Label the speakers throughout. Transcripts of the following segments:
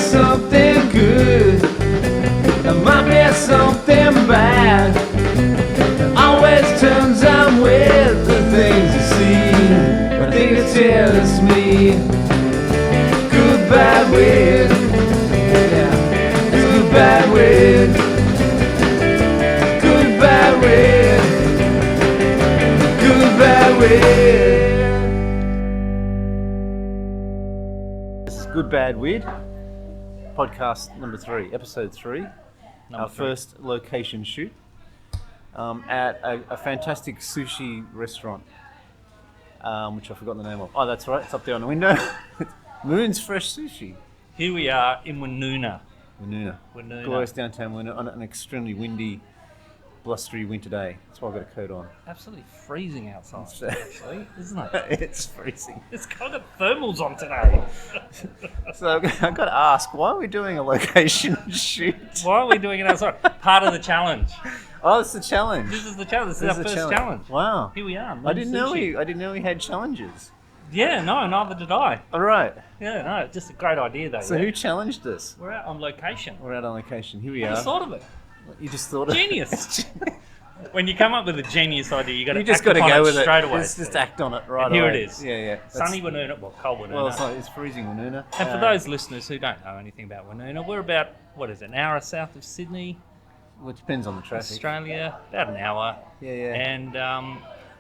Speaker 1: something good, it might be something bad. It always turns out with the things you see. I think it tells me good, bad, weird. Yeah, it's good, bad, weird. Good, bad, weird. Good, bad, weird.
Speaker 2: This is Good, Bad, Weird, podcast number 3, episode 3, our first location shoot at a fantastic sushi restaurant, which I've forgotten the name of. Oh, that's right, it's up there on the window. Moon's Fresh Sushi.
Speaker 3: Here we are in Woonona.
Speaker 2: Woonona. Glorious downtown Woonona on an extremely windy, blustery winter day. That's why I've got a coat on.
Speaker 3: Absolutely freezing outside, actually, isn't it?
Speaker 2: It's freezing.
Speaker 3: It's got thermals on today.
Speaker 2: So I've got to ask, why are we doing a location shoot?
Speaker 3: Why are we doing it outside? Part of the challenge.
Speaker 2: Oh, it's the challenge.
Speaker 3: This is the challenge. This is our first challenge.
Speaker 2: Wow.
Speaker 3: Here we are.
Speaker 2: I didn't know we had challenges.
Speaker 3: Yeah, no, neither did I.
Speaker 2: All right.
Speaker 3: Yeah, no, just a great idea though.
Speaker 2: So who challenged us?
Speaker 3: We're out on location.
Speaker 2: We're out on location. Here we
Speaker 3: I
Speaker 2: are.
Speaker 3: just thought of it.
Speaker 2: You just thought of it?
Speaker 3: Genius. When you come up with a genius idea, you got to
Speaker 2: go with it
Speaker 3: straight away.
Speaker 2: Just act on it right
Speaker 3: and
Speaker 2: away.
Speaker 3: Here it is.
Speaker 2: Yeah.
Speaker 3: Sunny Woonona, well, cold Woonona.
Speaker 2: Well, it's freezing Woonona.
Speaker 3: And for those listeners who don't know anything about Woonona, we're about, an hour south of Sydney,
Speaker 2: well, it depends on the traffic.
Speaker 3: Australia, about an hour.
Speaker 2: Yeah.
Speaker 3: And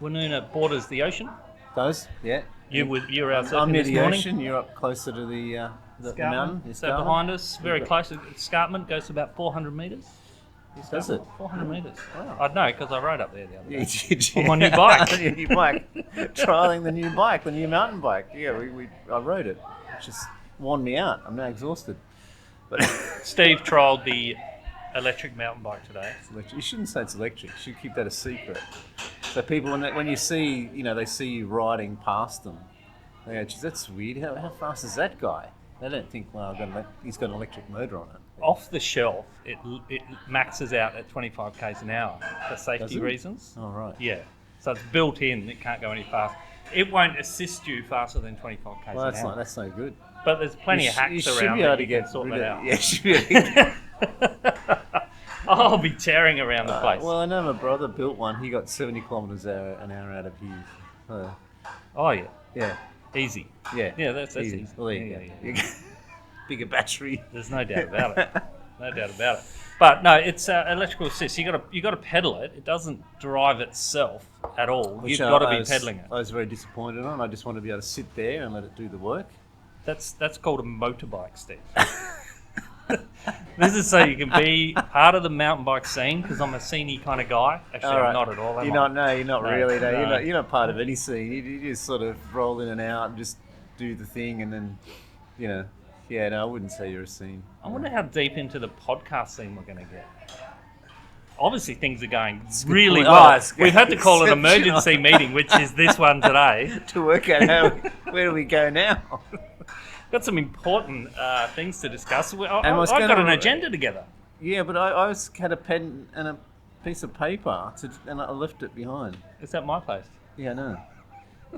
Speaker 3: Woonona borders the ocean.
Speaker 2: Does? Yeah.
Speaker 3: You were out surfing
Speaker 2: I'm near
Speaker 3: this
Speaker 2: the
Speaker 3: morning.
Speaker 2: ocean. You're up closer to the mountain.
Speaker 3: So behind us, very close. Escarpment goes to about 400 metres.
Speaker 2: Does it?
Speaker 3: 400 metres.
Speaker 2: Wow.
Speaker 3: I know, because I rode up there the other day.
Speaker 2: You did.
Speaker 3: On my new bike.
Speaker 2: Your new bike. Trialling the new bike, the new mountain bike. Yeah, I rode it. It just worn me out. I'm now exhausted. But
Speaker 3: Steve trialled the electric mountain bike today.
Speaker 2: You shouldn't say it's electric. You should keep that a secret. So people, when you see, they see you riding past them, they go, geez, that's weird. How fast is that guy? They don't think, well, he's got an electric motor on it.
Speaker 3: Off the shelf, it maxes out at 25 k's an hour for safety reasons.
Speaker 2: Oh, right.
Speaker 3: Yeah. So it's built in, it can't go any faster. It won't assist you faster than 25 k's
Speaker 2: Well,
Speaker 3: an hour.
Speaker 2: that's no good.
Speaker 3: But there's plenty of hacks around that you can sort that out.
Speaker 2: Yeah, you should be able to get
Speaker 3: I'll be tearing around the place.
Speaker 2: Well, I know my brother built one. He got 70 kilometres an hour out of his.
Speaker 3: Oh, yeah.
Speaker 2: Yeah.
Speaker 3: Easy.
Speaker 2: Yeah.
Speaker 3: Yeah, that's easy.
Speaker 2: Well, there you go. Bigger battery.
Speaker 3: There's no doubt about it. No doubt about it. But no, it's electrical assist. You got to pedal it. It doesn't drive itself at all. You've got to be pedaling it.
Speaker 2: I was very disappointed on. I just want to be able to sit there and let it do the work.
Speaker 3: That's called a motorbike, Steve. This is so you can be part of the mountain bike scene, because I'm a sceney kind of guy. Actually, I'm not at all.
Speaker 2: You're not really.
Speaker 3: No.
Speaker 2: You're not part of any scene. You just sort of roll in and out and just do the thing, and then, Yeah, no, I wouldn't say you're a scene.
Speaker 3: I wonder how deep into the podcast scene we're going to get. Obviously, things are going really well. We've had to call an emergency meeting, which is this one today.
Speaker 2: To work out where do we go now.
Speaker 3: Got some important things to discuss. I've got an agenda together.
Speaker 2: Yeah, but I had a pen and a piece of paper, and I left it behind.
Speaker 3: Is that my place?
Speaker 2: Yeah, I know.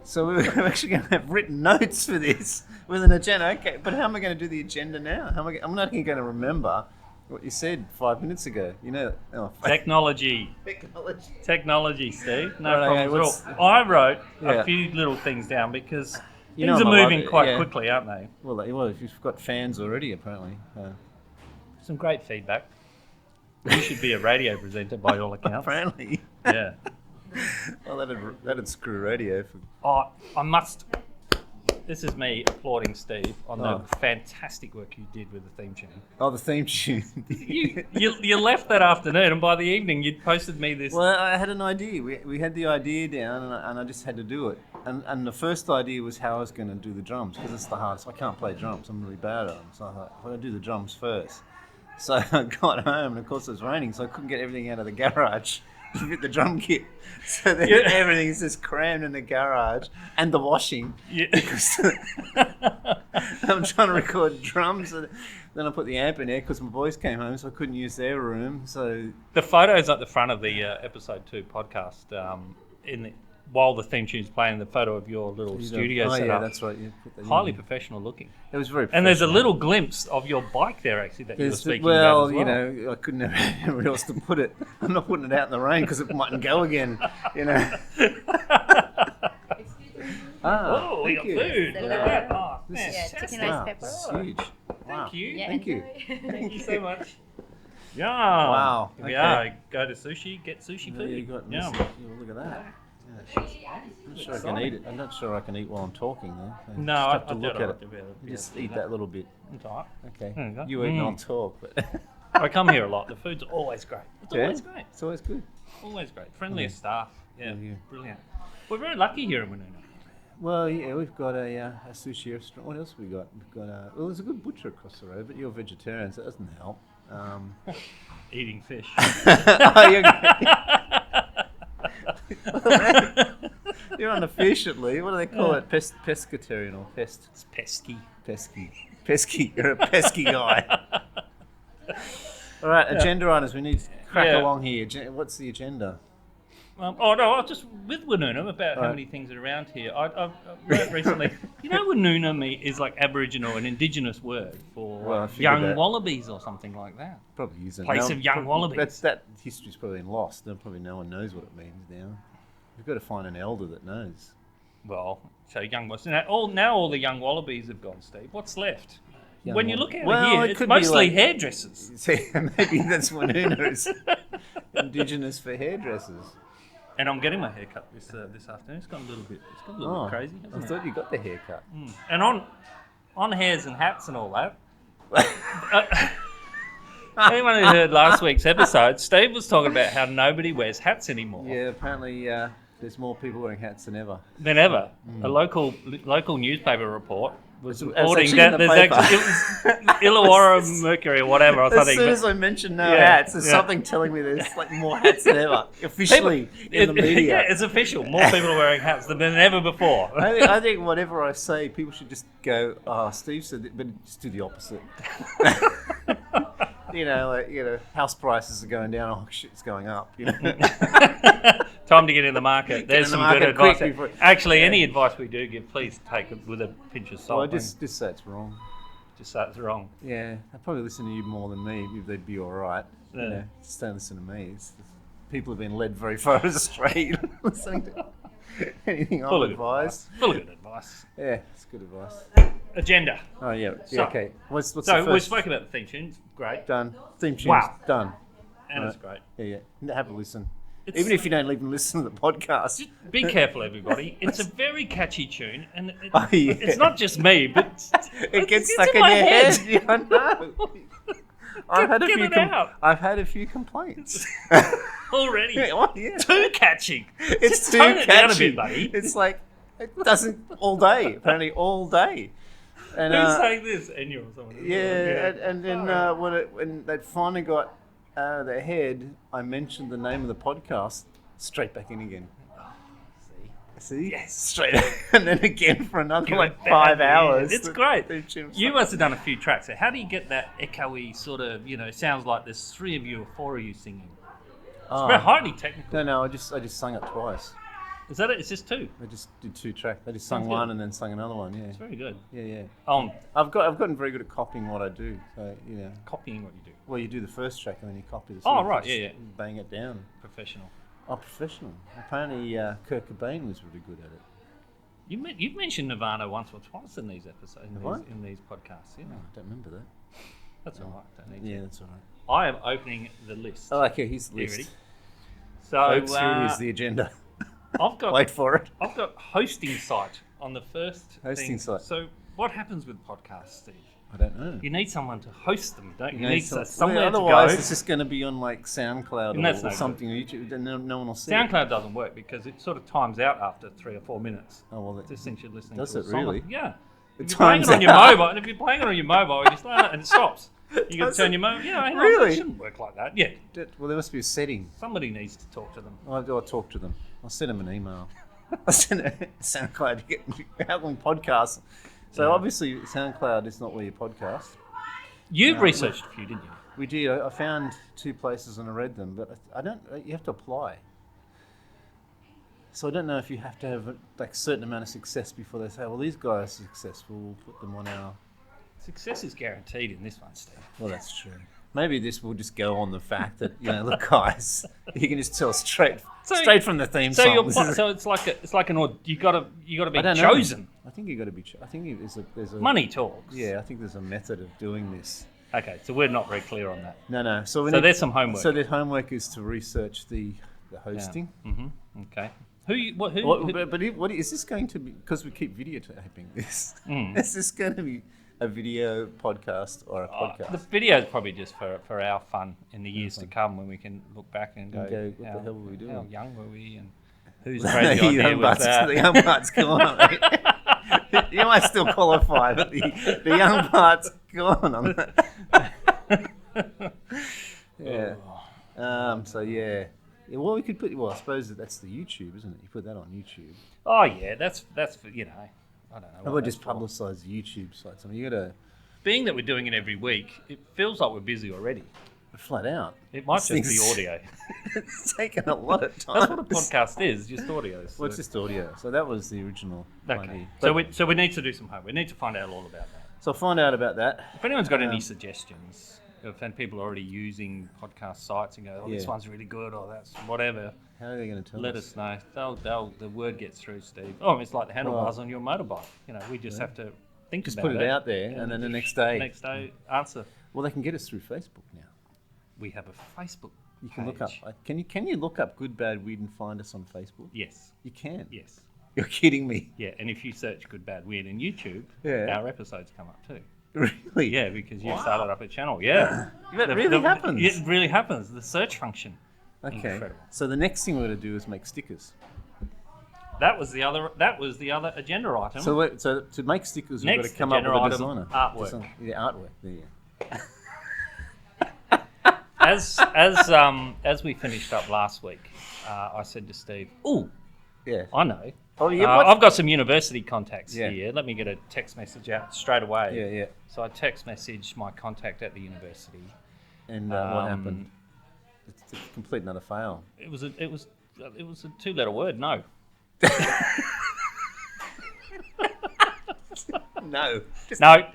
Speaker 2: So we're actually going to have written notes for this with an agenda. Okay, but how am I going to do the agenda now? I'm not even going to remember what you said 5 minutes ago.
Speaker 3: Technology. Technology, Steve. No
Speaker 2: right,
Speaker 3: problems at all. I wrote a few little things down because things are moving quite quickly, aren't they?
Speaker 2: Well, if you've got fans already, apparently.
Speaker 3: Some great feedback. You should be a radio presenter by all accounts.
Speaker 2: Apparently.
Speaker 3: Yeah.
Speaker 2: Well, that'd screw radio.
Speaker 3: I must. This is me applauding Steve on the fantastic work you did with the theme tune.
Speaker 2: Oh, the theme tune.
Speaker 3: you left that afternoon, and by the evening you'd posted me this.
Speaker 2: Well, I had an idea. We had the idea down, and I just had to do it. And the first idea was how I was going to do the drums, because it's the hardest. I can't play drums. I'm really bad at them. So I thought, I'm going to do the drums first. So I got home, and of course it was raining, so I couldn't get everything out of the garage to fit the drum kit. So then everything's just crammed in the garage, and the washing. Yeah. Because I'm trying to record drums, and then I put the amp in there because my boys came home, so I couldn't use their room. So
Speaker 3: the photos at the front of the episode 2 podcast, while the theme tune's playing, the photo of your little studio set up.
Speaker 2: That's right. You put that
Speaker 3: Highly
Speaker 2: in.
Speaker 3: professional looking.
Speaker 2: It was very professional.
Speaker 3: And there's a little glimpse of your bike there, actually, that you were speaking about as well.
Speaker 2: You know, I couldn't have anywhere else to put it. I'm not putting it out in the rain because it mightn't go again, you know.
Speaker 3: Oh, we got
Speaker 2: you.
Speaker 3: food. Look at that. Oh,
Speaker 4: chicken
Speaker 3: fantastic.
Speaker 4: rice
Speaker 2: Wow,
Speaker 4: pepper.
Speaker 2: it's huge. Wow.
Speaker 3: Thank you.
Speaker 4: Yeah,
Speaker 2: Thank you.
Speaker 4: enjoy.
Speaker 3: Thank you so much. Yeah.
Speaker 2: Wow,
Speaker 3: Here we
Speaker 2: okay.
Speaker 3: are. Go to Sushi, get sushi
Speaker 2: There you
Speaker 3: food.
Speaker 2: got
Speaker 3: Yum.
Speaker 2: Look at that. Yeah. I'm not sure I can eat it. I'm not sure I can eat while I'm talking though. So
Speaker 3: No,
Speaker 2: just
Speaker 3: I
Speaker 2: have to
Speaker 3: doubt
Speaker 2: look
Speaker 3: I
Speaker 2: at
Speaker 3: would
Speaker 2: it.
Speaker 3: be able to
Speaker 2: You just
Speaker 3: do
Speaker 2: eat that little bit.
Speaker 3: It's all right.
Speaker 2: Okay.
Speaker 3: There you go.
Speaker 2: You eat and I'll talk, but
Speaker 3: I come here a lot. The food's always great. It's
Speaker 2: yeah,
Speaker 3: always great.
Speaker 2: it's always good.
Speaker 3: Always great. Friendliest staff. Yeah,
Speaker 2: Yeah.
Speaker 3: brilliant. We're very lucky here in Winona.
Speaker 2: Well, yeah, we've got a sushi restaurant. What else have we got? We've got well, there's a good butcher across the road, but you're vegetarian, so that doesn't help.
Speaker 3: Eating fish.
Speaker 2: Oh, you're on the fish at least. What do they call it? Pescatarian or pest?
Speaker 3: It's pesky.
Speaker 2: Pesky. You're a pesky guy. All right, agenda items. We need to crack
Speaker 3: Yeah.
Speaker 2: along here. What's the agenda?
Speaker 3: Oh no, I was just with Winona about how
Speaker 2: Right.
Speaker 3: many things are around here. I've learned recently, you know, Winona is like Aboriginal, an Indigenous word for
Speaker 2: Well, I figured
Speaker 3: young
Speaker 2: that.
Speaker 3: wallabies or something like that.
Speaker 2: Probably using
Speaker 3: Place of young wallabies.
Speaker 2: That history's probably been lost. Probably no one knows what it means now. We've got to find an elder that knows.
Speaker 3: Well, so young wallabies. Now all the young wallabies have gone, Steve. What's left?
Speaker 2: Young
Speaker 3: When you look
Speaker 2: wall-
Speaker 3: out
Speaker 2: Well,
Speaker 3: here,
Speaker 2: it
Speaker 3: it's
Speaker 2: could be
Speaker 3: mostly
Speaker 2: like-
Speaker 3: hairdressers.
Speaker 2: See, maybe that's Winona is Indigenous for hairdressers.
Speaker 3: And I'm getting my hair cut this afternoon. It's got a little bit crazy.
Speaker 2: I
Speaker 3: Hasn't it?
Speaker 2: thought you got the haircut.
Speaker 3: And on hairs and hats and all that. Anyone who heard last week's episode, Steve was talking about how nobody wears hats anymore.
Speaker 2: Yeah, apparently there's more people wearing hats than ever.
Speaker 3: Than ever. A local newspaper report was
Speaker 2: It's
Speaker 3: reporting
Speaker 2: actually in
Speaker 3: that
Speaker 2: the
Speaker 3: there's
Speaker 2: paper.
Speaker 3: actually it was Illawarra Mercury or whatever or
Speaker 2: As
Speaker 3: something.
Speaker 2: soon
Speaker 3: but-
Speaker 2: as I mention no
Speaker 3: Yeah,
Speaker 2: hats, there's
Speaker 3: yeah.
Speaker 2: something telling me there's like more hats than ever. Officially in the media.
Speaker 3: Yeah, it's official. More people are wearing hats than ever before.
Speaker 2: I think whatever I say, people should just go, "Oh, Steve said it," but just do the opposite. House prices are going down. Oh shit, it's going up. You know.
Speaker 3: Time to get in the market. There's
Speaker 2: in the
Speaker 3: some
Speaker 2: market
Speaker 3: good advice.
Speaker 2: quick before-
Speaker 3: Actually, any advice we do give, please take it with a pinch of salt.
Speaker 2: Well, just say it's wrong.
Speaker 3: Just say it's wrong.
Speaker 2: Yeah, they'll probably listen to you more than me. They'd be all right.
Speaker 3: Yeah.
Speaker 2: You know, just don't listen to me. People have been led very far astray listening to anything
Speaker 3: Full
Speaker 2: I'm
Speaker 3: of
Speaker 2: advised.
Speaker 3: Full of good advice.
Speaker 2: Yeah, it's good advice.
Speaker 3: Agenda.
Speaker 2: Oh yeah,
Speaker 3: So-
Speaker 2: okay. What's the
Speaker 3: So we
Speaker 2: first?
Speaker 3: spoke about the theme tune. It's great.
Speaker 2: Done. Theme tune's
Speaker 3: Wow.
Speaker 2: done.
Speaker 3: And it's great.
Speaker 2: Yeah. Have a listen.
Speaker 3: It's-
Speaker 2: Even if you don't even listen to the podcast.
Speaker 3: Just be careful, everybody. It's a very catchy tune, and
Speaker 2: Oh, yeah.
Speaker 3: it's not just me, but
Speaker 2: It gets
Speaker 3: it's
Speaker 2: stuck
Speaker 3: in
Speaker 2: in
Speaker 3: my
Speaker 2: your
Speaker 3: head.
Speaker 2: head. Yeah, I know.
Speaker 3: Get it out.
Speaker 2: I've had a few complaints.
Speaker 3: already
Speaker 2: Yeah, well, yeah.
Speaker 3: too catchy.
Speaker 2: It's
Speaker 3: Just
Speaker 2: too
Speaker 3: tone it down a
Speaker 2: catchy.
Speaker 3: bit, buddy.
Speaker 2: It's like it doesn't all day. Apparently, all day. And
Speaker 3: Who's saying this? Enya or someone?
Speaker 2: yeah, and then when they finally got out of their head, I mentioned the name of the podcast. Straight back in again. See?
Speaker 3: Yes.
Speaker 2: Straight. And then again for another
Speaker 3: Good
Speaker 2: like
Speaker 3: bad,
Speaker 2: 5
Speaker 3: yeah.
Speaker 2: hours.
Speaker 3: It's great.
Speaker 2: The tune was
Speaker 3: You
Speaker 2: like-
Speaker 3: must have done a few tracks. So how do you get that echoey sort of, sounds like there's 3 of you or 4 of you singing? It's
Speaker 2: Oh.
Speaker 3: very highly technical.
Speaker 2: No, I just sung it twice.
Speaker 3: Is that it? It's just 2.
Speaker 2: I just did 2 tracks. I just sung
Speaker 3: Sounds
Speaker 2: one
Speaker 3: good.
Speaker 2: and then sung another one. Yeah,
Speaker 3: It's very good.
Speaker 2: yeah.
Speaker 3: I've
Speaker 2: I've gotten very good at copying what I do. So
Speaker 3: copying what you do.
Speaker 2: well, you do the first track and then you copy the.
Speaker 3: Oh,
Speaker 2: second,
Speaker 3: right,
Speaker 2: just
Speaker 3: yeah.
Speaker 2: Bang it down.
Speaker 3: Professional.
Speaker 2: Oh, professional. Apparently, Kurt Cobain was really good at it.
Speaker 3: You've mentioned Nirvana once or twice in these episodes,
Speaker 2: Have I?
Speaker 3: in these podcasts. Yeah,
Speaker 2: Oh, I don't remember that.
Speaker 3: that's all right. Don't need
Speaker 2: Yeah,
Speaker 3: to.
Speaker 2: that's all right.
Speaker 3: I am opening the list.
Speaker 2: Oh, okay. Here's the
Speaker 3: You
Speaker 2: list.
Speaker 3: ready? So
Speaker 2: Folks, here is the agenda.
Speaker 3: I've got
Speaker 2: Wait for it.
Speaker 3: I've got hosting site on the first
Speaker 2: Hosting
Speaker 3: thing.
Speaker 2: site.
Speaker 3: So what happens with podcasts, Steve?
Speaker 2: I don't know.
Speaker 3: You need someone to host them, don't you?
Speaker 2: know,
Speaker 3: need
Speaker 2: some-
Speaker 3: somewhere
Speaker 2: well,
Speaker 3: to
Speaker 2: otherwise,
Speaker 3: go.
Speaker 2: it's just going to be on like SoundCloud
Speaker 3: And that's
Speaker 2: or
Speaker 3: no
Speaker 2: something, or YouTube, and no one will see it.
Speaker 3: SoundCloud doesn't work because it sort of times out after 3 or 4 minutes.
Speaker 2: Oh well,
Speaker 3: Just thinks you're listening
Speaker 2: Does
Speaker 3: to a
Speaker 2: it
Speaker 3: song.
Speaker 2: really?
Speaker 3: Yeah.
Speaker 2: It
Speaker 3: If you're playing it
Speaker 2: times
Speaker 3: on your
Speaker 2: out.
Speaker 3: mobile, and if you're playing it on your mobile, you start and it stops. You can
Speaker 2: Does
Speaker 3: turn
Speaker 2: it?
Speaker 3: your mobile. Yeah, hang on,
Speaker 2: Really?
Speaker 3: it shouldn't work like that. Yeah.
Speaker 2: Well, there must be a setting.
Speaker 3: Somebody needs to talk to them.
Speaker 2: I'll talk to them. I'll send them an email. I'll send a SoundCloud to get how can we podcast. So
Speaker 3: Yeah.
Speaker 2: obviously SoundCloud is not where you podcast.
Speaker 3: You've
Speaker 2: No.
Speaker 3: researched a few, didn't you?
Speaker 2: We did. I found 2 places and I read them, but I don't. You have to apply. So I don't know if you have to have a certain amount of success before they say, well, these guys are successful, we'll put them on our...
Speaker 3: Success is guaranteed in this one, Steve.
Speaker 2: Well, that's true. Maybe this will just go on the fact that, look, guys, you can just tell straight from the theme song.
Speaker 3: So it's like you got to be
Speaker 2: I don't
Speaker 3: chosen.
Speaker 2: know. I think you got to be. I think there's a
Speaker 3: money talks.
Speaker 2: Yeah, I think there's a method of doing this.
Speaker 3: Okay, so we're not very clear on that.
Speaker 2: No. So
Speaker 3: there's some homework.
Speaker 2: So the homework is to research the hosting.
Speaker 3: Yeah. Mm-hmm. Okay. What is this going to be? Because we keep videotaping this. Is this going to be a video podcast or a podcast? The video is probably just for our fun in the years to come, when we can look back and go,
Speaker 2: what the hell were we doing?
Speaker 3: How young were we, and whose crazy idea was that?
Speaker 2: The young part's gone. You might still qualify, but the young part's gone on that. Yeah. So yeah. Well, we could put. Well, I suppose that's the YouTube, isn't it? You put that on YouTube.
Speaker 3: Oh yeah, that's for, I don't know.
Speaker 2: How about just publicise the YouTube sites? I mean, you got to.
Speaker 3: Being that we're doing it every week, it feels like we're busy already.
Speaker 2: Flat out.
Speaker 3: It might just be audio.
Speaker 2: It's taken a lot of time.
Speaker 3: That's what a podcast is, just audio. So.
Speaker 2: Well, it's just audio. So that was the original idea.
Speaker 3: So we need to do some homework. We need to find out all about that.
Speaker 2: So find out about that.
Speaker 3: If anyone's got any suggestions, if people are already using podcast sites and go, this one's really good, or that's whatever.
Speaker 2: How are they going to tell us?
Speaker 3: Let us know. The word gets through, Steve. Oh, it's like the handlebars on your motorbike. We just have to think
Speaker 2: just
Speaker 3: about it.
Speaker 2: Just put it out there, and then the next day
Speaker 3: answer.
Speaker 2: Well, they can get us through Facebook now.
Speaker 3: We have a Facebook
Speaker 2: You can
Speaker 3: page.
Speaker 2: look up. Can you look up Good Bad Weird and find us on Facebook?
Speaker 3: Yes.
Speaker 2: You can?
Speaker 3: Yes.
Speaker 2: You're kidding me.
Speaker 3: Yeah, and if you search Good Bad Weird in YouTube, our episodes come up too.
Speaker 2: Really?
Speaker 3: Yeah, because you've started up a channel. Yeah.
Speaker 2: That really happens?
Speaker 3: It really happens. The search function.
Speaker 2: Okay.
Speaker 3: Incredible.
Speaker 2: So the next thing we're going to do is make stickers.
Speaker 3: That was the other agenda item.
Speaker 2: So to make stickers, we've got to come up with a designer.
Speaker 3: Artwork.
Speaker 2: Artwork. There you go.
Speaker 3: As we finished up last week, I said to Steve, "Oh,
Speaker 2: yeah,
Speaker 3: I know.
Speaker 2: Oh, yeah,
Speaker 3: I've got some university contacts here. Let me get a text message out straight away."
Speaker 2: Yeah.
Speaker 3: So I text messaged my contact at the university.
Speaker 2: And what happened? It's a complete and utter fail.
Speaker 3: It was a 2-letter word. No.
Speaker 2: No.
Speaker 3: No.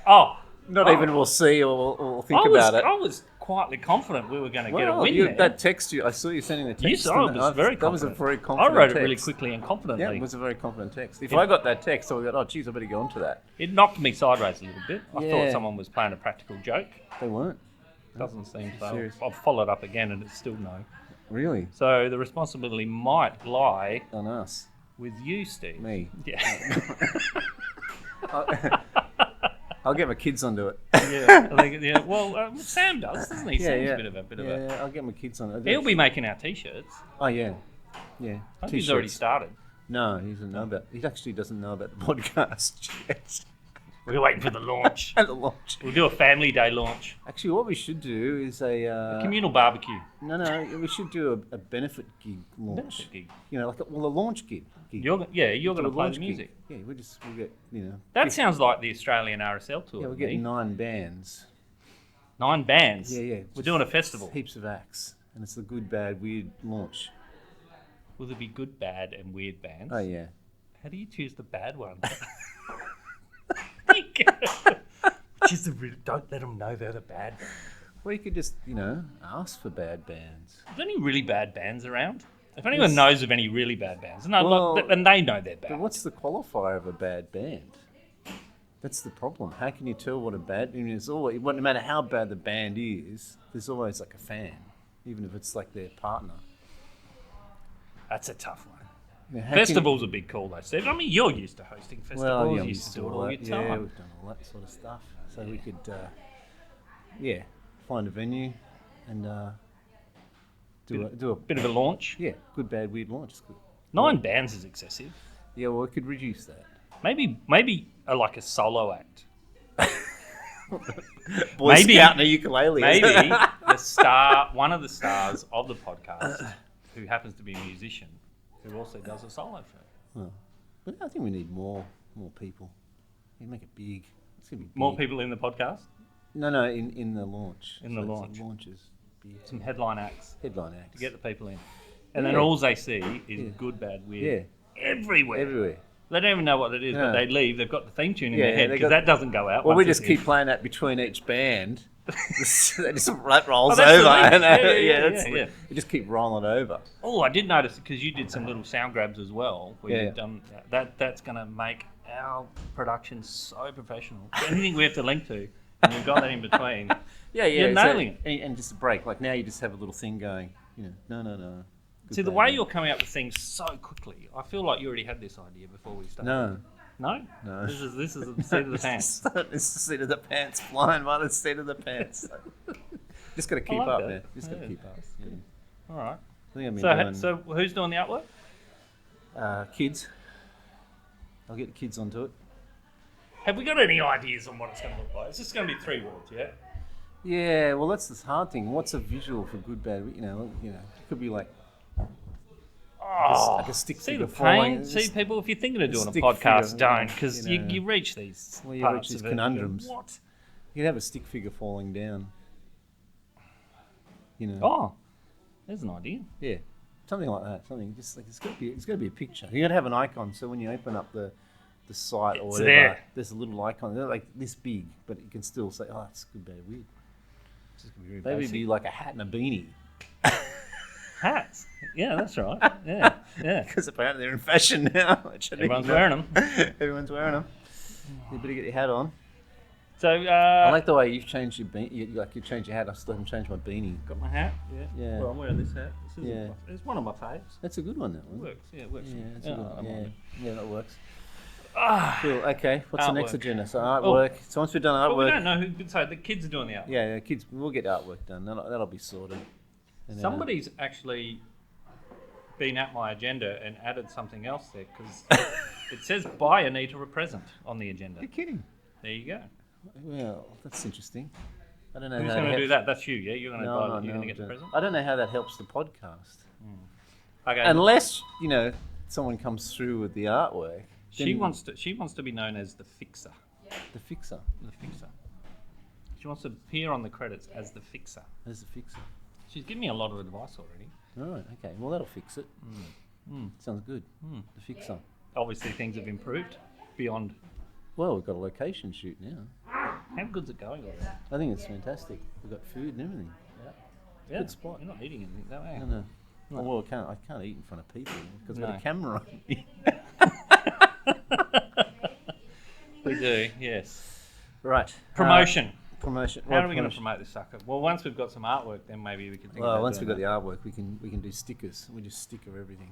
Speaker 3: Oh.
Speaker 2: Not even we'll see or we'll think about it.
Speaker 3: I was quietly confident we were going to get a win there.
Speaker 2: That text I saw you sending the text.
Speaker 3: I was very confident.
Speaker 2: That was a very confident
Speaker 3: I wrote
Speaker 2: text.
Speaker 3: it really quickly and confidently.
Speaker 2: Yeah, it was a very confident text. If I got that text, I would go, oh, geez, I better go on to that.
Speaker 3: It knocked me sideways a little bit. I thought someone was playing a practical joke.
Speaker 2: They weren't.
Speaker 3: Doesn't seem so.
Speaker 2: Serious.
Speaker 3: I've followed up again and it's still no.
Speaker 2: Really?
Speaker 3: So the responsibility might lie
Speaker 2: on us.
Speaker 3: With you, Steve.
Speaker 2: Me.
Speaker 3: Yeah.
Speaker 2: I'll get my kids onto it.
Speaker 3: Yeah. Well, Sam does, doesn't he? Sam's a bit of a.
Speaker 2: I'll get my kids on it.
Speaker 3: He'll be making our t-shirts.
Speaker 2: Oh yeah.
Speaker 3: I think he's already started.
Speaker 2: No, he doesn't know about. He actually doesn't know about the podcast yet.
Speaker 3: We're waiting for the launch.
Speaker 2: The launch.
Speaker 3: We'll do a family day launch.
Speaker 2: Actually, what we should do is a
Speaker 3: communal barbecue.
Speaker 2: No, we should do a benefit gig launch.
Speaker 3: Benefit gig.
Speaker 2: Like a launch gig.
Speaker 3: You're going to play the music.
Speaker 2: Gig. Yeah, we'll get
Speaker 3: That sounds like the Australian RSL tour.
Speaker 2: Yeah, we'll get 9 bands.
Speaker 3: 9 bands.
Speaker 2: Yeah.
Speaker 3: We're doing a festival.
Speaker 2: Heaps of acts, and it's the Good, Bad, Weird launch.
Speaker 3: Will there be good, bad, and weird bands?
Speaker 2: Oh yeah.
Speaker 3: How do you choose the bad one? Don't let them know they're the bad bands.
Speaker 2: Well, you could just, ask for bad bands.
Speaker 3: Is there any really bad bands around? If anyone knows of any really bad bands, and they know they're bad.
Speaker 2: But what's the qualifier of a bad band? That's the problem. How can you tell what a bad? I mean, it's always, no matter how bad the band is, there's always like a fan, even if it's like their partner.
Speaker 3: That's a tough one.
Speaker 2: Yeah,
Speaker 3: Festivals are a big call, though, Steve. I mean, you're used to hosting festivals.
Speaker 2: Well,
Speaker 3: you used to do it all your time.
Speaker 2: Yeah, we've done all that sort of stuff. So we could, find a venue and do a
Speaker 3: bit of a launch.
Speaker 2: Yeah, good, bad, weird launch. It's good.
Speaker 3: 9 bands is excessive.
Speaker 2: Yeah, well, we could reduce that.
Speaker 3: Maybe like a solo act.
Speaker 2: Boy Scout and a ukulele.
Speaker 3: Maybe one of the stars of the podcast, who happens to be a musician, who also does a solo film.
Speaker 2: Well, but I think we need more people. You make it big. It's gonna be big.
Speaker 3: More people in the podcast?
Speaker 2: No, in the launch.
Speaker 3: In the launch.
Speaker 2: Launches.
Speaker 3: Some headline acts.
Speaker 2: To
Speaker 3: get the people in. And then all they see is good, bad, weird.
Speaker 2: Yeah.
Speaker 3: Everywhere. They don't even know what it is, but they leave. They've got the theme tune in their head
Speaker 2: they
Speaker 3: because that doesn't go out.
Speaker 2: Well, we just keep playing that between each band. That rolls over. You just keep rolling over.
Speaker 3: Oh, I did notice because you did some little sound grabs as well. Where you've done that. That's going to make our production so professional. Anything we have to link to, and we've got that in between. You're nailing it.
Speaker 2: And just a break. Like now, you just have a little thing going. No.
Speaker 3: See, the way you're coming up with things so quickly, I feel like you already had this idea before we started. No. This is the seat of the pants.
Speaker 2: It's the seat of the pants, flying by the seat of the pants. Just got to keep up, man. Just got to keep up. Yeah.
Speaker 3: All right.
Speaker 2: I think
Speaker 3: so who's doing the artwork?
Speaker 2: Kids. I'll get the kids onto it.
Speaker 3: Have we got any ideas on what it's going to look like? It's just going to be 3 words, yeah?
Speaker 2: Yeah. Well, that's the hard thing. What's a visual for good, bad? It could be like. Like a stick figure falling.
Speaker 3: See, people, if you're thinking of doing a podcast, don't, because you reach these
Speaker 2: conundrums. What? You could have a stick figure falling down.
Speaker 3: Oh, there's an idea.
Speaker 2: Yeah, something like that. Something just like it's got to be a picture. You got to have an icon, so when you open up the site or whatever, there's a little icon. They're like this big, but you can still say, "Oh, it's good, bad, weird." It's just gonna be very basic. Maybe like a hat and a beanie.
Speaker 3: Hats. Yeah, that's right. Yeah.
Speaker 2: Because apparently they're in fashion now.
Speaker 3: Everyone's wearing them.
Speaker 2: Everyone's wearing them. You better get your hat on.
Speaker 3: So
Speaker 2: I like the way you've changed your beanie. You changed your hat. I still haven't changed my beanie.
Speaker 3: Got my hat. Yeah. Well, I'm wearing this hat. It's one of my faves.
Speaker 2: That's a good one. That one.
Speaker 3: It works. Yeah, it works.
Speaker 2: Yeah, that's a good one. Yeah, that works. Cool. Okay. What's the next agenda? So artwork. So once we've done artwork,
Speaker 3: we don't know who. So the kids are doing the artwork.
Speaker 2: Yeah, kids. We'll get artwork done. That'll be sorted.
Speaker 3: Somebody's actually been at my agenda and added something else there because it says buy Anita a present on the agenda.
Speaker 2: You're kidding.
Speaker 3: There you go.
Speaker 2: Well, that's interesting. I don't know.
Speaker 3: Who's going to do that? That's you, yeah? You're going to you're going to get the present?
Speaker 2: I don't know how that helps the podcast.
Speaker 3: Okay.
Speaker 2: Unless, someone comes through with the artwork.
Speaker 3: She wants to be known as the fixer.
Speaker 2: The fixer.
Speaker 3: The fixer. She wants to appear on the credits as the fixer.
Speaker 2: As the fixer.
Speaker 3: She's given me a lot of advice already.
Speaker 2: All right, okay. Well, that'll fix it. Sounds good. The fixer.
Speaker 3: Obviously, things have improved beyond...
Speaker 2: Well, we've got a location shoot now.
Speaker 3: How good's it going already?
Speaker 2: I think it's fantastic. We've got food and everything.
Speaker 3: Yeah.
Speaker 2: Good spot.
Speaker 3: You're not eating anything, that way.
Speaker 2: No. Well, I can't eat in front of people because I've got a camera on me.
Speaker 3: We do, yes.
Speaker 2: Right.
Speaker 3: Promotion.
Speaker 2: Promotion.
Speaker 3: How are we going to promote this sucker? Well, once we've got some artwork, then maybe we can think about
Speaker 2: once we've got the artwork, we can do stickers. We just sticker everything.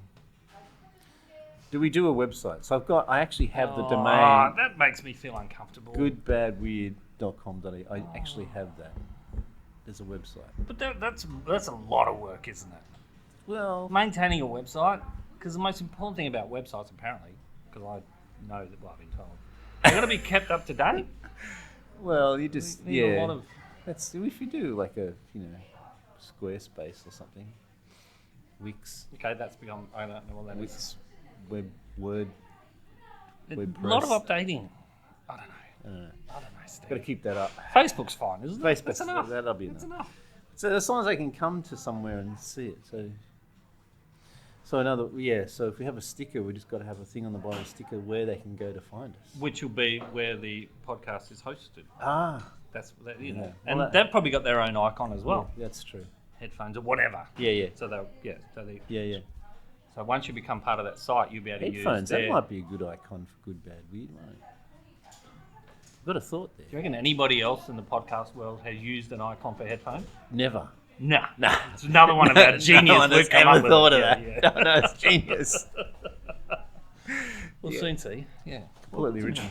Speaker 2: Do we do a website? So I actually have the domain.
Speaker 3: That makes me feel uncomfortable.
Speaker 2: Goodbadweird.com.au. I actually have that. There's a website.
Speaker 3: But that's a lot of work, isn't it?
Speaker 2: Well,
Speaker 3: maintaining a website, because the most important thing about websites, apparently, because I know that I've been told, they've got to be kept up to date.
Speaker 2: Well, you just
Speaker 3: a lot of...
Speaker 2: That's if you do like a Squarespace or something. Wix.
Speaker 3: Okay, that's become... I don't know what that is.
Speaker 2: Word.
Speaker 3: A lot of updating. I don't know, Steve.
Speaker 2: Got to keep that up.
Speaker 3: Facebook's fine, isn't it?
Speaker 2: That's enough. That'll be enough.
Speaker 3: That's enough.
Speaker 2: So as long as they can come to somewhere and see it. So if we have a sticker, we just got to have a thing on the bottom of the sticker where they can go to find us.
Speaker 3: Which will be where the podcast is hosted. That's
Speaker 2: Well,
Speaker 3: and they've probably got their own icon as well.
Speaker 2: Yeah, that's true.
Speaker 3: Headphones or whatever.
Speaker 2: Yeah.
Speaker 3: So
Speaker 2: So
Speaker 3: once you become part of that site, you'll be able to
Speaker 2: headphones,
Speaker 3: use
Speaker 2: that might be a good icon for Good, Bad, Weird, won't it? Got a thought there.
Speaker 3: Do you reckon anybody else in the podcast world has used an icon for headphones?
Speaker 2: Never.
Speaker 3: Nah. It's another one of our genius.
Speaker 2: No one has ever thought of that. Yeah. No, it's genius.
Speaker 3: We'll soon see. Yeah.
Speaker 2: Completely original.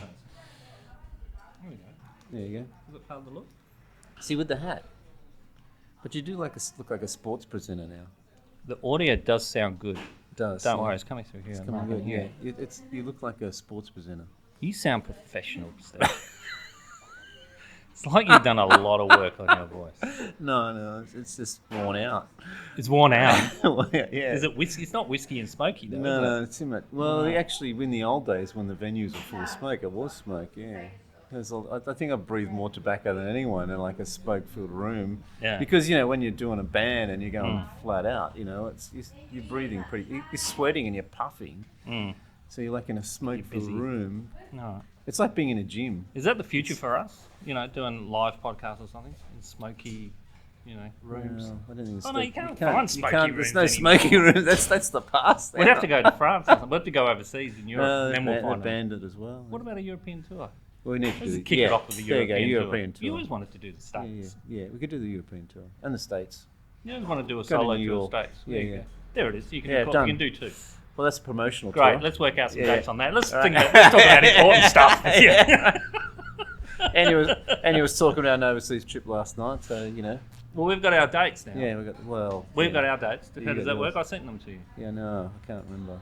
Speaker 3: There we go.
Speaker 2: There you go.
Speaker 3: Is it part of the look?
Speaker 2: See, with the hat. But you do look like a sports presenter now.
Speaker 3: The audio does sound good.
Speaker 2: It does.
Speaker 3: Don't worry, it's coming through here.
Speaker 2: It's coming good, yeah. You look like a sports presenter.
Speaker 3: You sound professional, Steve. It's like you've done a lot of work on your voice.
Speaker 2: No, it's just worn out.
Speaker 3: It's worn out?
Speaker 2: Yeah.
Speaker 3: Is it whiskey? It's not whiskey and smoky, though,
Speaker 2: No, it's too much. Well, actually, in the old days when the venues were full of smoke, it was smoke, yeah. I think I breathe more tobacco than anyone in like a smoke-filled room.
Speaker 3: Yeah.
Speaker 2: Because, when you're doing a band and you're going flat out, you're breathing you're sweating and you're puffing. So you're like in a smoke-filled room.
Speaker 3: No.
Speaker 2: It's like being in a gym.
Speaker 3: Is that the future for us? Doing live podcasts or something in smoky, rooms.
Speaker 2: No, I don't think it's
Speaker 3: no, you can't find smoky rooms.
Speaker 2: There's no smoky rooms. That's the past.
Speaker 3: We'd have to go to France. Or something. We'd have to go overseas in Europe, and then we'll find
Speaker 2: banned it as well.
Speaker 3: What about a European tour?
Speaker 2: Well, we need to
Speaker 3: Let's kick it off with a European tour. You always wanted to do the States.
Speaker 2: Yeah, we could do the European tour and the States.
Speaker 3: You always want to do a solo tour of the States.
Speaker 2: Yeah.
Speaker 3: There it is. You can, you can do 2.
Speaker 2: Well, that's a promotional
Speaker 3: tour.
Speaker 2: Great.
Speaker 3: Let's work out some dates on that. Let's talk about important stuff. Yeah.
Speaker 2: And he was talking about an overseas trip last night, so
Speaker 3: Well, we've got our dates now.
Speaker 2: Yeah,
Speaker 3: we've got our dates. How does that work? I sent them to you.
Speaker 2: Yeah, no, I can't remember.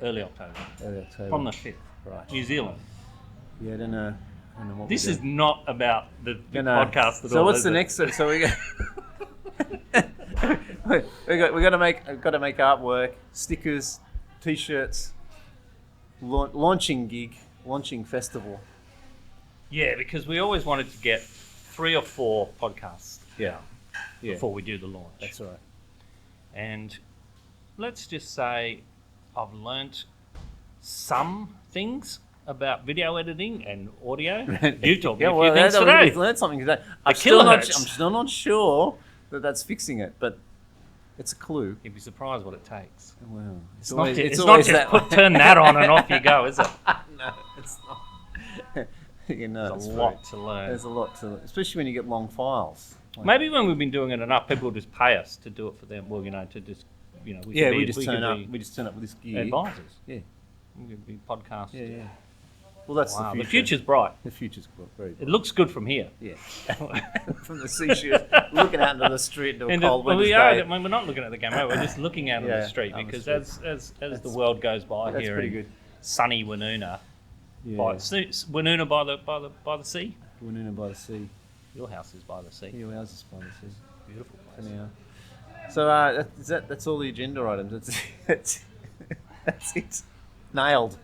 Speaker 3: Early October. From the 5th.
Speaker 2: Right.
Speaker 3: New Zealand.
Speaker 2: Yeah, I don't know what
Speaker 3: this is not about the podcast at all.
Speaker 2: So what's the next? So we got to make artwork, stickers, T-shirts, launching festival.
Speaker 3: Yeah, because we always wanted to get 3 or 4 podcasts.
Speaker 2: Yeah.
Speaker 3: Before we do the launch.
Speaker 2: That's right.
Speaker 3: And let's just say I've learnt some things about video editing and audio. You taught me a few things today.
Speaker 2: We've learned something today. I'm still not sure that that's fixing it, but it's a clue.
Speaker 3: You'd be surprised what it takes.
Speaker 2: Well,
Speaker 3: it's not just turn that on and off you go, is it?
Speaker 2: No, it's not.
Speaker 3: There's a lot to learn.
Speaker 2: There's a lot to learn, especially when you get long files.
Speaker 3: Maybe when we've been doing it enough, people will just pay us to do it for them. Well, to just,
Speaker 2: we just turn up with this gear.
Speaker 3: Advisors.
Speaker 2: Yeah.
Speaker 3: We could be podcasters.
Speaker 2: Yeah. Well, that's the future.
Speaker 3: The future's bright.
Speaker 2: The future's very bright.
Speaker 3: It looks good from here.
Speaker 2: Yeah. From the seashore, looking out into the street into a cold winter's day.
Speaker 3: We're not looking at the camera. We're just looking out on the street because as the world goes by here in sunny Woonona, Woonona by the sea.
Speaker 2: Woonona by the sea.
Speaker 3: Your house is by the sea.
Speaker 2: Your house is by the sea.
Speaker 3: Beautiful place.
Speaker 2: So that's all the agenda items. That's it. Nailed.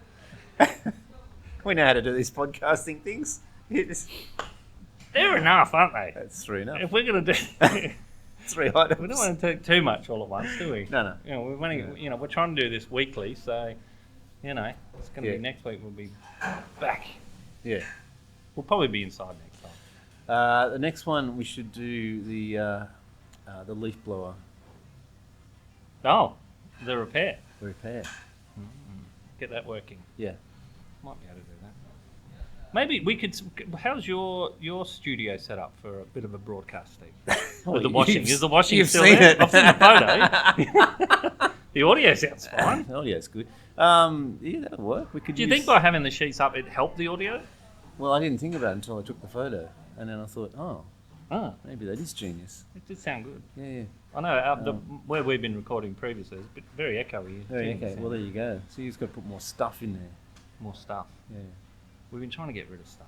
Speaker 2: We know how to do these podcasting things.
Speaker 3: They're enough, aren't they?
Speaker 2: That's 3 enough.
Speaker 3: If we're going to do
Speaker 2: 3 items,
Speaker 3: we don't want to do too much all at once, do we?
Speaker 2: No.
Speaker 3: We're trying to do this weekly, so it's going to be next week. We'll be back.
Speaker 2: Yeah,
Speaker 3: we'll probably be inside next time.
Speaker 2: The next one we should do the leaf blower.
Speaker 3: Oh, the repair.
Speaker 2: The repair.
Speaker 3: Get that working.
Speaker 2: Yeah.
Speaker 3: Might be able to do that. Maybe we could. How's your studio set up for a bit of a broadcast, Steve? With the washing. Is the washing still there? I've seen the photo. The audio sounds fine.
Speaker 2: The audio's good. Yeah, that'll work.
Speaker 3: Do you think by having the sheets up it helped the audio?
Speaker 2: Well, I didn't think about it until I took the photo. And then I thought, maybe that is genius.
Speaker 3: It did sound good.
Speaker 2: Yeah.
Speaker 3: I know, where we've been recording previously is very echoey.
Speaker 2: Very echoey. Well, there you go. So you've got to put more stuff in there.
Speaker 3: More stuff.
Speaker 2: Yeah.
Speaker 3: We've been trying to get rid of stuff.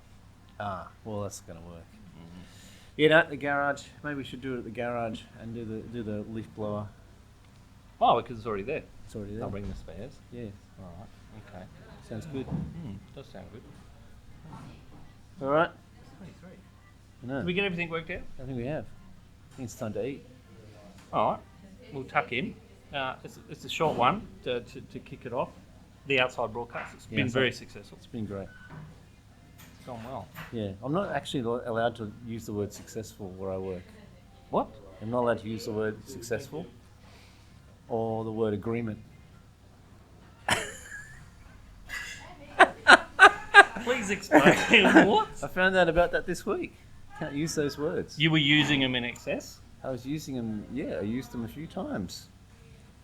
Speaker 2: Well, that's going to work. Mm-hmm. The garage. Maybe we should do it at the garage and do the leaf blower.
Speaker 3: Oh, because it's already there.
Speaker 2: It's already there.
Speaker 3: I'll bring the spares.
Speaker 2: Yeah.
Speaker 3: All right. Okay.
Speaker 2: Sounds good.
Speaker 3: Does sound good.
Speaker 2: All right.
Speaker 3: 23.
Speaker 2: I know.
Speaker 3: Did we get everything worked out?
Speaker 2: I think we have. I think it's time to eat.
Speaker 3: All right. We'll tuck in. It's a short one to kick it off. The outside broadcast. It's been very successful.
Speaker 2: It's been great.
Speaker 3: It's gone well.
Speaker 2: Yeah. I'm not actually allowed to use the word successful where I work.
Speaker 3: What?
Speaker 2: I'm not allowed to use the word successful or the word agreement.
Speaker 3: Please explain. What?
Speaker 2: I found out about that this week. Can't use those words.
Speaker 3: You were using them in excess?
Speaker 2: I was using them, I used them a few times.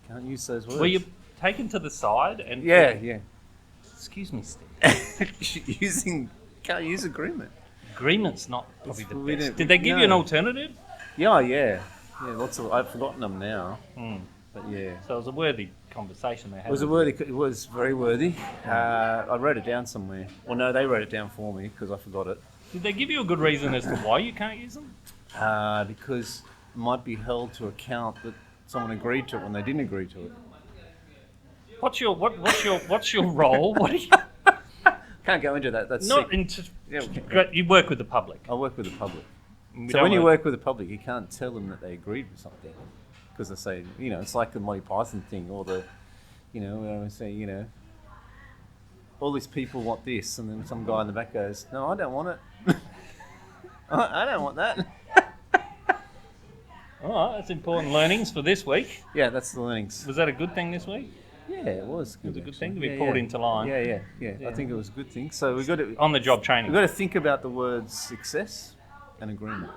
Speaker 2: Can't use those words.
Speaker 3: Were you taken to the side and...
Speaker 2: Yeah.
Speaker 3: Excuse me, Steve.
Speaker 2: Can't use agreement.
Speaker 3: Agreement's not probably the best. Did they give you an alternative?
Speaker 2: Yeah. Yeah, I've forgotten them now. But yeah.
Speaker 3: So it was a worthy conversation they had.
Speaker 2: It was very worthy. I wrote it down somewhere. Well, no, they wrote it down for me because I forgot it.
Speaker 3: Did they give you a good reason as to why you can't use them?
Speaker 2: Because it might be held to account that someone agreed to it when they didn't agree to it.
Speaker 3: What's your role? What are you...
Speaker 2: Can't go into that. That's
Speaker 3: not
Speaker 2: sick.
Speaker 3: into. You work with the public.
Speaker 2: I work with the public.
Speaker 3: We
Speaker 2: So
Speaker 3: don't
Speaker 2: when you
Speaker 3: want-
Speaker 2: work with the public, you can't tell them that they agreed with something, because they say, it's like the Monty Python thing, or the, where I say, all these people want this, and then some guy in the back goes, no, I don't want it. I don't want that.
Speaker 3: All right, that's important learnings for this week.
Speaker 2: Yeah, that's the learnings.
Speaker 3: Was that a good thing this week?
Speaker 2: Yeah, it was good.
Speaker 3: It was a good
Speaker 2: actually.
Speaker 3: thing to be pulled into line.
Speaker 2: Yeah. I think it was a good thing. So we've got to
Speaker 3: On-the-job training.
Speaker 2: we've got to think about the words success and agreement.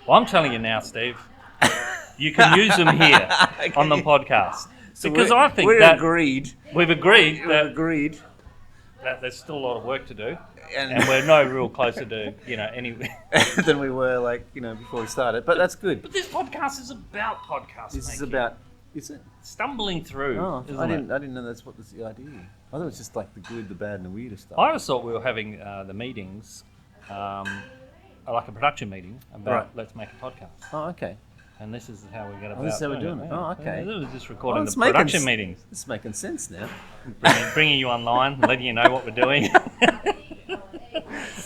Speaker 3: Well, I'm telling you now, Steve, you can use them here on the podcast.
Speaker 2: So
Speaker 3: because I think
Speaker 2: we're
Speaker 3: that
Speaker 2: agreed.
Speaker 3: we've agreed
Speaker 2: We're
Speaker 3: that,
Speaker 2: agreed.
Speaker 3: that there's still a lot of work to do,
Speaker 2: And
Speaker 3: and we're no real closer to any.
Speaker 2: than we were before we started. But that's good.
Speaker 3: But this podcast is about podcast
Speaker 2: This is
Speaker 3: making.
Speaker 2: about. Is it?
Speaker 3: Stumbling through.
Speaker 2: Oh,
Speaker 3: isn't
Speaker 2: I
Speaker 3: it?
Speaker 2: didn't know that's what was the idea. I thought it was just like the good, the bad, and the weirder stuff.
Speaker 3: I always thought we were having the meetings, like a production meeting about
Speaker 2: Right.
Speaker 3: let's make a podcast,
Speaker 2: Oh, okay.
Speaker 3: and this is how we're going to.
Speaker 2: Oh, this is how we're doing it.
Speaker 3: Yeah.
Speaker 2: Oh, okay.
Speaker 3: Yeah, this is just recording
Speaker 2: it's
Speaker 3: the
Speaker 2: making
Speaker 3: production
Speaker 2: s-
Speaker 3: meetings,
Speaker 2: It's making sense now.
Speaker 3: bringing you online, letting you know what we're doing.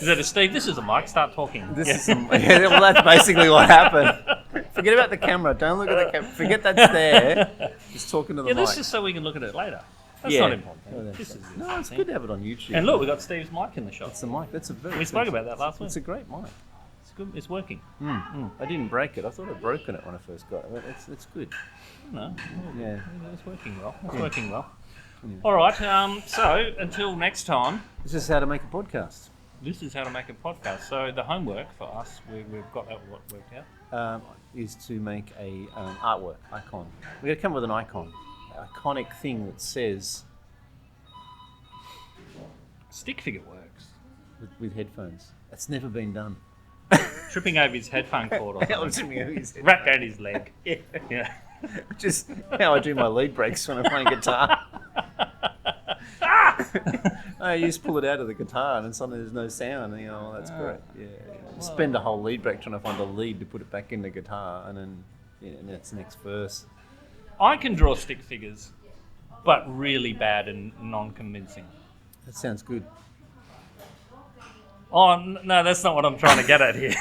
Speaker 3: Is that a Steve? This is a mic. Start talking.
Speaker 2: Well, that's basically what happened. Forget about the camera. Don't look at the camera. Forget that's there. Just talking to the
Speaker 3: Yeah,
Speaker 2: mic.
Speaker 3: this is so we can look at it later. That's
Speaker 2: Yeah.
Speaker 3: not important.
Speaker 2: Oh, that's
Speaker 3: This
Speaker 2: right.
Speaker 3: is
Speaker 2: No, it's good to have it on YouTube.
Speaker 3: And look, we got Steve's mic in the shop.
Speaker 2: That's the mic. That's a very.
Speaker 3: We spoke about that last week.
Speaker 2: It's a great mic.
Speaker 3: It's good. It's working.
Speaker 2: I didn't break it. I thought I'd broken it when I first got it. But it's good.
Speaker 3: No,
Speaker 2: Yeah.
Speaker 3: it's working well. It's working well. All right. So until next time.
Speaker 2: This is how to make a podcast.
Speaker 3: This is how to make a podcast. So the homework for us, we've got that worked out.
Speaker 2: Is to make a artwork icon. We're gonna come up with an icon, an iconic thing that says
Speaker 3: Stick figure works.
Speaker 2: with headphones. That's never been done.
Speaker 3: Tripping over his headphone cord or something.
Speaker 2: Tripping over his
Speaker 3: Wrapped around his leg.
Speaker 2: Yeah.
Speaker 3: Yeah.
Speaker 2: Just how I do my lead breaks when I'm playing guitar. I just pull it out of the guitar and suddenly there's no sound. And, that's great. Yeah. Spend a whole lead break trying to find a lead to put it back in the guitar, and then and that's the next verse.
Speaker 3: I can draw stick figures, but really bad and non-convincing.
Speaker 2: That sounds good.
Speaker 3: Oh, no, that's not what I'm trying to get at here.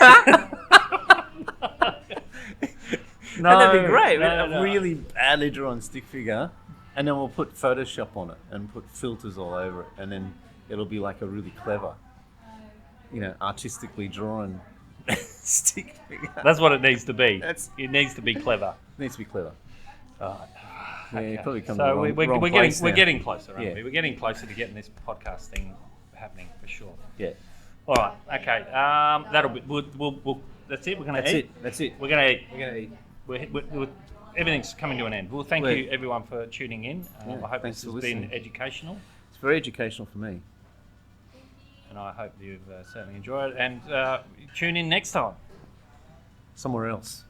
Speaker 3: No,
Speaker 2: that'd be great.
Speaker 3: no,
Speaker 2: A
Speaker 3: no.
Speaker 2: really badly drawn stick figure, and then we'll put Photoshop on it and put filters all over it, and then it'll be like a really clever, artistically drawn stick figure.
Speaker 3: That's what it needs to be.
Speaker 2: That's-
Speaker 3: It needs to be clever.
Speaker 2: It needs to be clever.
Speaker 3: Right.
Speaker 2: Yeah, you probably come to
Speaker 3: So
Speaker 2: the wrong
Speaker 3: we're getting
Speaker 2: place
Speaker 3: we're
Speaker 2: now.
Speaker 3: getting closer, aren't
Speaker 2: Yeah.
Speaker 3: we? We're getting closer to getting this podcast thing happening for sure.
Speaker 2: Yeah.
Speaker 3: All right. Okay. That'll be. We'll that's it. We're gonna
Speaker 2: That's
Speaker 3: eat.
Speaker 2: it. That's it.
Speaker 3: We're gonna eat.
Speaker 2: We're gonna eat.
Speaker 3: Everything's coming to an end. Well, thank
Speaker 2: Well-
Speaker 3: you everyone for tuning in.
Speaker 2: Yeah,
Speaker 3: I hope
Speaker 2: thanks
Speaker 3: this
Speaker 2: for
Speaker 3: has been
Speaker 2: listening.
Speaker 3: educational,
Speaker 2: It's very educational for me.
Speaker 3: and I hope you've certainly enjoyed it. And tune in next time.
Speaker 2: Somewhere else.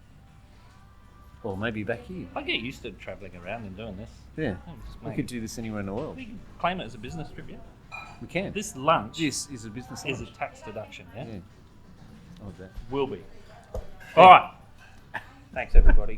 Speaker 2: Or maybe back here.
Speaker 3: I get used to travelling around and doing this.
Speaker 2: Yeah.
Speaker 3: Just
Speaker 2: We
Speaker 3: make-
Speaker 2: could do this anywhere in the world.
Speaker 3: We can claim it as a business trip, yeah?
Speaker 2: We can.
Speaker 3: This lunch
Speaker 2: This is a business
Speaker 3: is a
Speaker 2: lunch.
Speaker 3: tax deduction, yeah?
Speaker 2: Yeah. I love that.
Speaker 3: Will be. All right. Thanks, everybody.